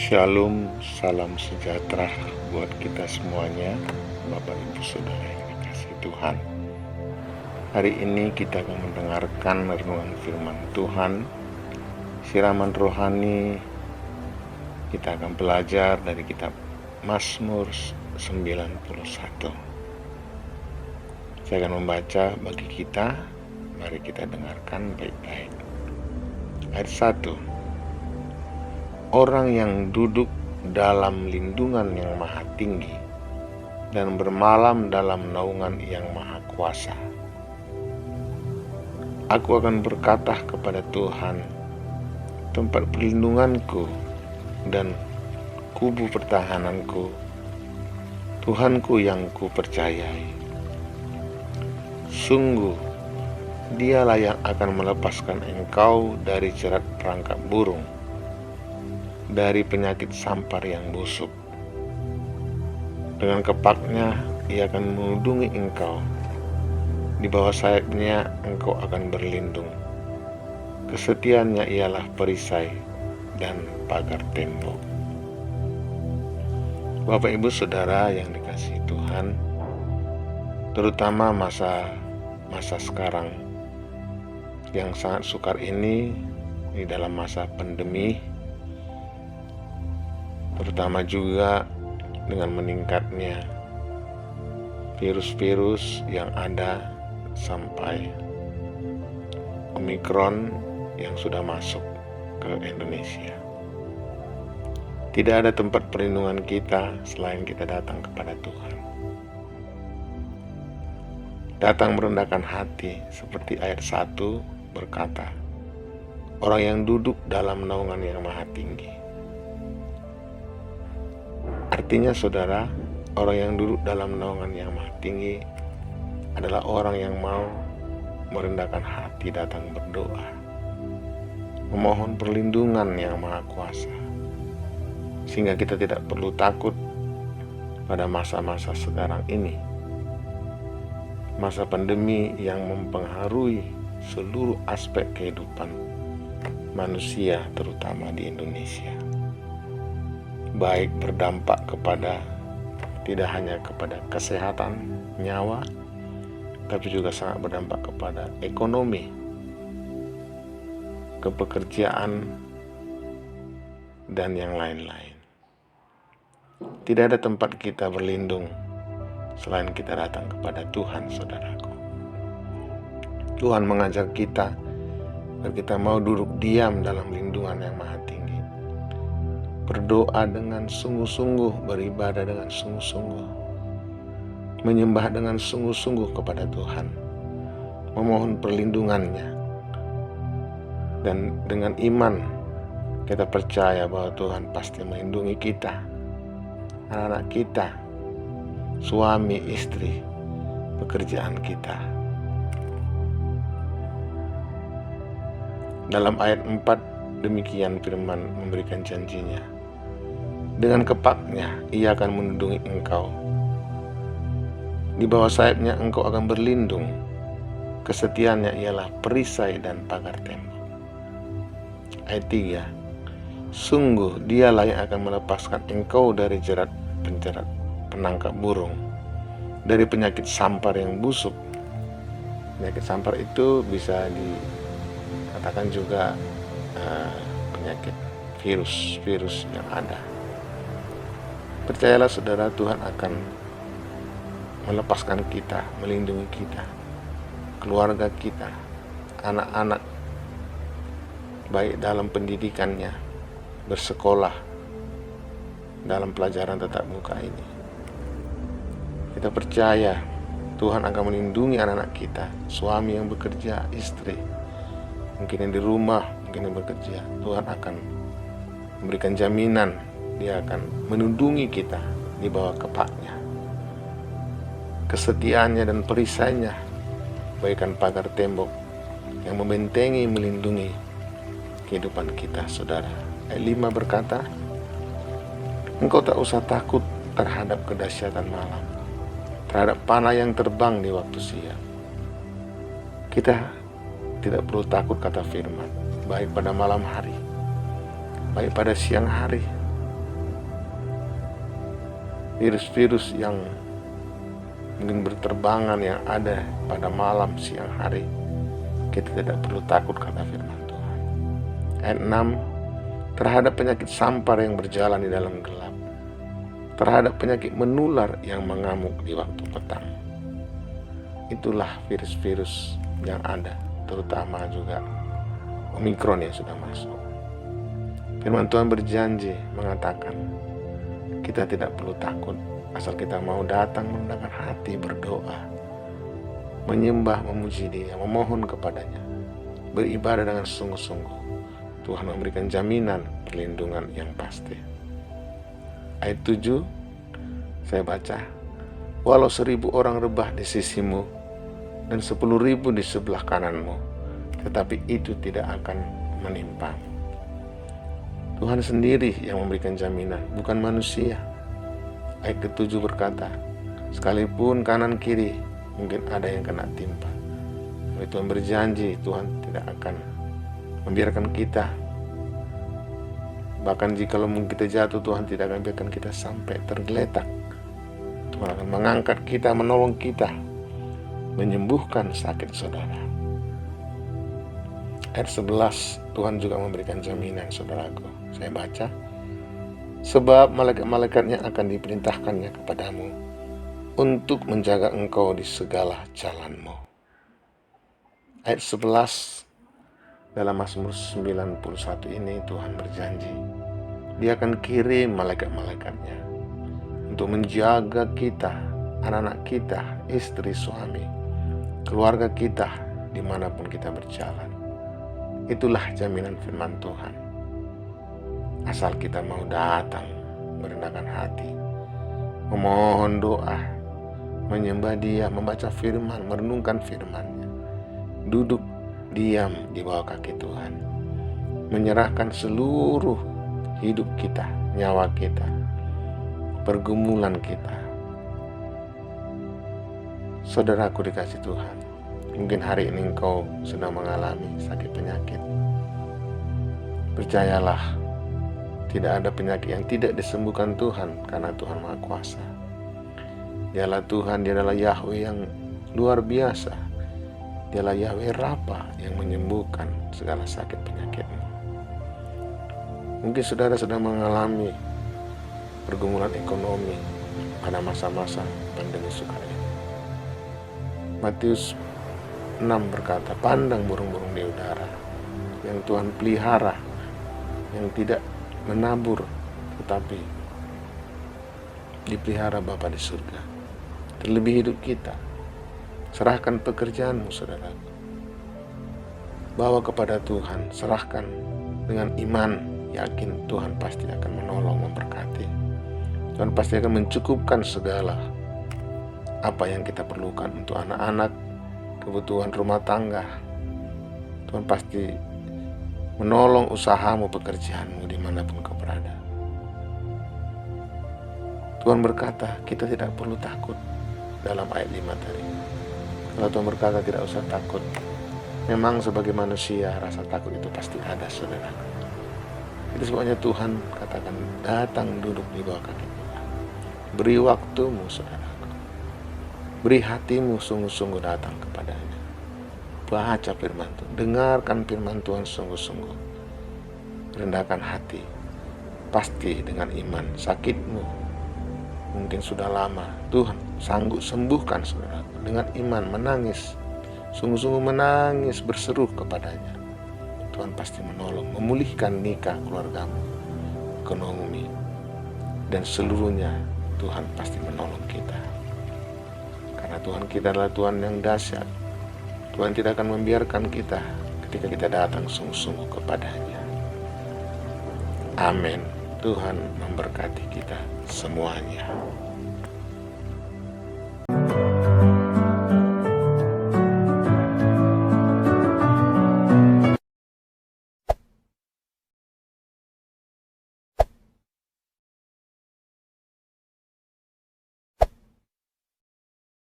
Shalom, salam sejahtera buat kita semuanya, Bapak Ibu Saudara yang dikasihi Tuhan. Hari ini kita akan mendengarkan renungan firman Tuhan, siraman rohani. Kita akan belajar dari kitab Mazmur 91. Saya akan membaca bagi kita, mari kita dengarkan baik-baik. Ayat 1. Orang yang duduk dalam lindungan yang maha tinggi dan bermalam dalam naungan yang maha kuasa. Aku akan berkata kepada Tuhan, tempat perlindunganku dan kubu pertahananku, Tuhanku yang kupercayai. Sungguh, Dialah yang akan melepaskan engkau dari jerat perangkap burung, dari penyakit sampar yang busuk. Dengan kepaknya ia akan melindungi engkau, di bawah sayapnya engkau akan berlindung. Kesetiaannya ialah perisai dan pagar tembok. Bapak Ibu Saudara yang dikasihi Tuhan, terutama masa sekarang yang sangat sukar ini, di dalam masa pandemi, terutama juga dengan meningkatnya virus-virus yang ada sampai Omikron yang sudah masuk ke Indonesia. Tidak ada tempat perlindungan kita selain kita datang kepada Tuhan. Datang merendahkan hati, seperti ayat 1 berkata, orang yang duduk dalam naungan yang maha tinggi. Artinya saudara, orang yang duduk dalam naungan yang maha tinggi adalah orang yang mau merendahkan hati, datang berdoa, memohon perlindungan yang maha kuasa, sehingga kita tidak perlu takut pada masa-masa sekarang ini, masa pandemi yang mempengaruhi seluruh aspek kehidupan manusia, terutama di Indonesia. Baik berdampak kepada, tidak hanya kepada kesehatan nyawa, tapi juga sangat berdampak kepada ekonomi, kepekerjaan, dan yang lain-lain. Tidak ada tempat kita berlindung selain kita datang kepada Tuhan, saudaraku. Tuhan mengajak kita agar kita mau duduk diam dalam lindungan yang maha tinggi, berdoa dengan sungguh-sungguh, beribadah dengan sungguh-sungguh, menyembah dengan sungguh-sungguh kepada Tuhan, memohon perlindungannya. Dan dengan iman kita percaya bahwa Tuhan pasti melindungi kita, anak-anak kita, suami, istri, pekerjaan kita. Dalam ayat 4 demikian firman memberikan janjinya. Dengan kepaknya ia akan melindungi engkau, di bawah sayapnya engkau akan berlindung. Kesetiaannya ialah perisai dan pagar tembok. Ayat 3. Sungguh Dialah yang akan melepaskan engkau dari jerat penangkap burung, dari penyakit sampar yang busuk. Penyakit sampar itu bisa dikatakan juga penyakit virus yang ada. Percayalah saudara, Tuhan akan melepaskan kita, melindungi kita, keluarga kita, anak-anak, baik dalam pendidikannya, bersekolah, dalam pelajaran tatap muka ini. Kita percaya Tuhan akan melindungi anak-anak kita, suami yang bekerja, istri, mungkin yang di rumah, mungkin yang bekerja. Tuhan akan memberikan jaminan, Dia akan melindungi kita di bawah kepaknya. Kesetiaannya dan perisainya bagaikan pagar tembok yang membentengi, melindungi kehidupan kita, saudara. Ayat 5 berkata, engkau tak usah takut terhadap kedahsyatan malam, terhadap panah yang terbang di waktu siang. Kita tidak perlu takut, kata firman, baik pada malam hari, baik pada siang hari, virus-virus yang mungkin berterbangan yang ada pada malam, siang hari, kita tidak perlu takut, kata firman Tuhan. Ayat 6, terhadap penyakit sampar yang berjalan di dalam gelap, terhadap penyakit menular yang mengamuk di waktu petang. Itulah virus-virus yang ada, terutama juga Omikron yang sudah masuk. Firman Tuhan berjanji mengatakan, kita tidak perlu takut, asal kita mau datang merendahkan hati, berdoa, menyembah, memuji Dia, memohon kepadanya, beribadah dengan sungguh-sungguh. Tuhan memberikan jaminan perlindungan yang pasti. Ayat 7, saya baca, walau 1000 orang rebah di sisimu dan 10.000 di sebelah kananmu, tetapi itu tidak akan menimpamu. Tuhan sendiri yang memberikan jaminan, bukan manusia. Ayat ke-7 berkata, sekalipun kanan kiri mungkin ada yang kena timpa, tapi Tuhan berjanji Tuhan tidak akan membiarkan kita. Bahkan jika mungkin kita jatuh, Tuhan tidak akan biarkan kita sampai tergeletak. Tuhan akan mengangkat kita, menolong kita, menyembuhkan sakit saudara. Ayat 11, Tuhan juga memberikan jaminan, saudaraku. Saya baca, sebab malaikat-malaikatnya akan diperintahkannya kepadamu untuk menjaga engkau di segala jalanmu. Ayat 11, dalam Mazmur 91 ini Tuhan berjanji, Dia akan kirim malaikat-malaikatnya untuk menjaga kita, anak-anak kita, istri, suami, keluarga kita, dimanapun kita berjalan. Itulah jaminan firman Tuhan. Asal kita mau datang, merendahkan hati, memohon doa, menyembah Dia, membaca firman, merenungkan firman-Nya, duduk diam di bawah kaki Tuhan, menyerahkan seluruh hidup kita, nyawa kita, pergumulan kita. Saudaraku dikasih Tuhan, mungkin hari ini engkau sedang mengalami sakit penyakit. Percayalah, tidak ada penyakit yang tidak disembuhkan Tuhan, karena Tuhan Maha Kuasa. Dialah Tuhan, Dia adalah Yahweh yang luar biasa. Dialah Yahweh Rafa yang menyembuhkan segala sakit penyakitmu. Mungkin saudara sedang mengalami pergumulan ekonomi pada masa-masa pandemi sekarang ini. Matius 6 berkata, pandang burung-burung di udara yang Tuhan pelihara, yang tidak menabur, tetapi dipelihara Bapa di surga. Terlebih hidup kita, serahkan pekerjaanmu, saudaraku. Bawa kepada Tuhan, serahkan dengan iman, yakin Tuhan pasti akan menolong, memberkati. Tuhan pasti akan mencukupkan segala apa yang kita perlukan untuk anak-anak, kebutuhan rumah tangga. Tuhan pasti menolong usahamu, pekerjaanmu, dimanapun kau berada. Tuhan berkata, kita tidak perlu takut dalam ayat 5 tadi. Kalau Tuhan berkata tidak usah takut, memang sebagai manusia rasa takut itu pasti ada, saudara. Itu sebabnya Tuhan katakan, datang duduk di bawah kaki Tuhan. Beri waktumu, saudaraku. Beri hatimu sungguh-sungguh datang kepadanya. Baca firman Tuhan, dengarkan firman Tuhan sungguh-sungguh. Rendahkan hati, pasti dengan iman. Sakitmu mungkin sudah lama, Tuhan sanggup sembuhkan, saudara. Dengan iman menangis, sungguh-sungguh menangis, berseru kepadanya. Tuhan pasti menolong, memulihkan nikah keluargamu, ekonomi, dan seluruhnya. Tuhan pasti menolong kita. Karena Tuhan kita adalah Tuhan yang dahsyat. Tuhan tidak akan membiarkan kita ketika kita datang sungguh-sungguh kepadanya. Amin. Tuhan memberkati kita semuanya.